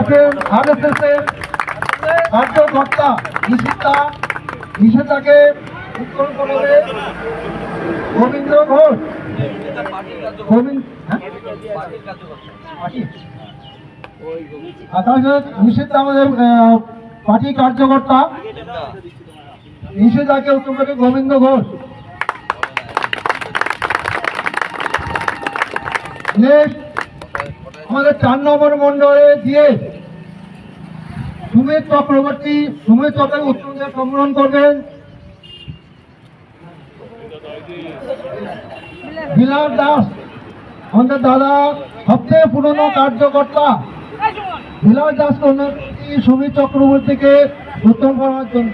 আছেন RSS এর কার্যকর্তা নিষেধাকে উত্তোলন করবে গোবিন্দ ঘোষ। নিষেধ আমাদের পার্টি কার্যকর্তা নিষেধাকে উত্তোলন করবে গোবিন্দ ঘোষ। আমাদের 4 নম্বর মন্ডলে দিয়ে সুমিত চক্রবর্তী উত্তরকে সম্বোধন করবেন বিলাস দাস, আমাদের দাদা সবচেয়ে পুরনো কার্যকর্তা বিলাস দাসকে অনুরোধ করছি সুমিত চক্রবর্তীকে উত্তোলন করার জন্য।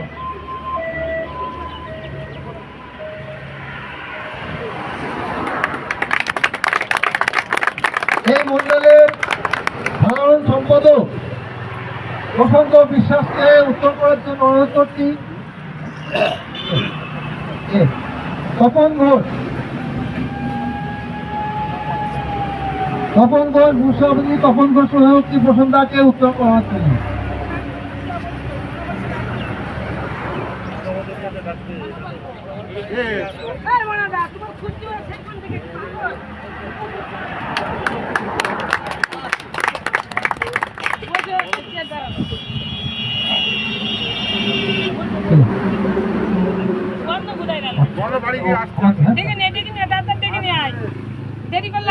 এই মন্ডলের সাধারণ সম্পাদক বসন্ত বিশ্বাসকে উত্তোলন করার জন্য অনুরোধ করছি। তপন ঘোষ মুখ্যমন্ত্রী তপন ঘোষ সভাপতি প্রসন্নতাকে উত্তোলন করার জন্য।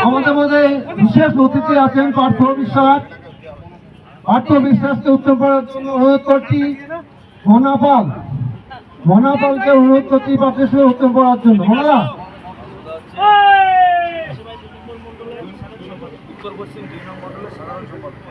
আমাদের মধ্যে বিশেষ অতিথি আছেন পার্থ বিশ্বাসকে উত্তোলন করার জন্য অনুরোধ করছি। মনাপালকে অনুরোধ করছি পার্থের সঙ্গে উত্তোলন করার জন্য। উত্তর পশ্চিম 2 নং মন্ডলের সাধারণ সম্পাদক।